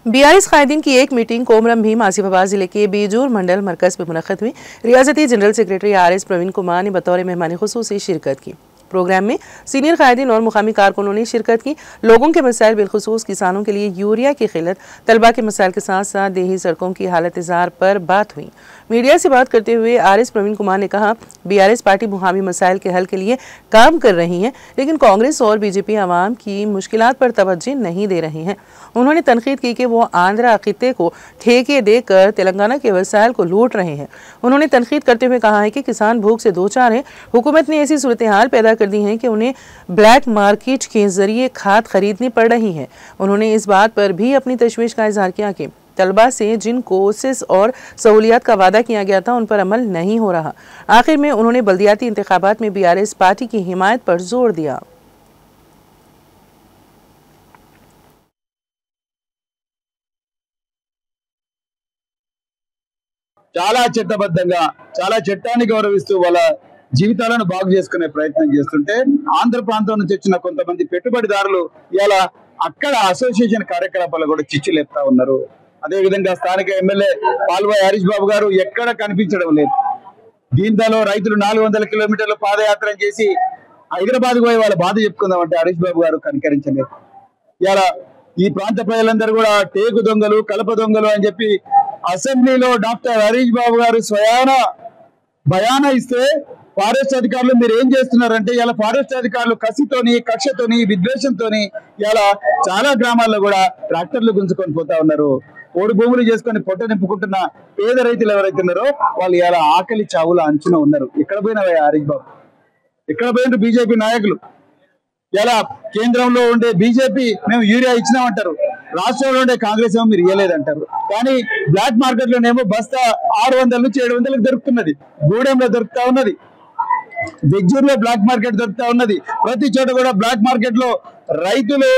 BRS कायदीन की एक meeting Komaram Bhim Asifabad जिले के बेजूर मंडल मरकज में मुनक्कद हुई। रियासती general secretary RS Praveen Kumar ने बतौर मेहमान खुसूसी शिरकत की। प्रोग्राम में सीनियर कायदीन और मुकामी कारकुनों ने शिरकत की। लोगों के मसाइल बिलखुसूस किसानों के लिए यूरिया की किल्लत, तलबा के मसाइल के साथ साथ देही सड़कों की हालत इज़ार पर बात हुई। मीडिया से बात करते हुए आरएस प्रवीण कुमार ने कहा, बीआरएस पार्टी मुकामी मसाइल के हल के लिए काम कर रही है, लेकिन कांग्रेस और बीजेपी आवाम की मुश्किलात पर तवज्जो नहीं दे रही हैं। उन्होंने तनकीद की कि वो आंध्रा खित्ते को ठेके देकर तेलंगाना के वसाइल को लूट रहे हैं। उन्होंने तनकीद करते हुए कहा है कि किसान भूख से दो चार हैं। हुकूमत ने ऐसी सूरत हाल पैदा कर दी है कि उन्हें ब्लैक मार्केट के जरिए खाद खरीदनी पड़ रही है। उन्होंने इस बात पर भी अपनी तशवीश का इजहार किया कि तलबा से जिन कोर्सेस और सहूलियात का वादा किया गया था उन पर अमल नहीं हो रहा। आखिर में उन्होंने बल्दियाती इंतखाबात में बीआरएस पार्टी की हिमायत पर जोर दिया। చాలా చట్టబద్ధంగా చాలా చట్టాన్ని గౌరవిస్తూ వాళ్ళ జీవితాలను బాగు చేసుకునే ప్రయత్నం చేస్తుంటే ఆంధ్ర ప్రాంతం నుంచి వచ్చిన కొంతమంది పెట్టుబడిదారులు ఇలా అక్కడ అసోసియేషన్ కార్యకలాపాలు కూడా చిచ్చులేపుతా ఉన్నారు. అదే విధంగా స్థానిక ఎమ్మెల్యే పాల్వాయి హరీష్ బాబు గారు ఎక్కడ కనిపించడం లేదు. దీంతో రైతులు 400 కిలోమీటర్ల పాదయాత్ర చేసి హైదరాబాద్ పోయి వాళ్ళ బాధ చెప్పుకుందామంటే హరీష్ బాబు గారు కనికరించలేదు. ఇలా ఈ ప్రాంత ప్రజలందరూ కూడా టేకు దొంగలు, కలప దొంగలు అని చెప్పి అసెంబ్లీలో డాక్టర్ హరీష్ బాబు గారు స్వయాన బయానా ఇస్తే ఫారెస్ట్ అధికారులు మీరు ఏం చేస్తున్నారంటే ఇలా ఫారెస్ట్ అధికారులు కసితోని, కక్షతోని, విద్వేషంతోని ఇలా చాలా గ్రామాల్లో కూడా ట్రాక్టర్లు గుంజుకొని పోతా ఉన్నారు. ఓడి భూములు చేసుకొని పొట్ట నింపుకుంటున్న పేద రైతులు ఎవరైతే ఉన్నారో వాళ్ళు ఇలా ఆకలి చావుల అంచున ఉన్నారు. ఎక్కడ పోయినా హరీష్ బాబు, ఎక్కడ పోయిన బీజేపీ నాయకులు? ఇలా కేంద్రంలో ఉండే బీజేపీ మేము యూరియా ఇచ్చినామంటారు, రాష్ట్రంలో ఉండే కాంగ్రెస్ ఏమో మీరు ఇవ్వలేదంటారు. కానీ బ్లాక్ మార్కెట్ లోనేమో బస్తా 600 నుంచి 700లకు దొరుకుతున్నది. గూడెంలో దొరుకుతా ఉన్నది, బెజ్జూర్లో బ్లాక్ మార్కెట్ దొరుకుతా ఉన్నది. ప్రతి చోట కూడా బ్లాక్ మార్కెట్ లో రైతులు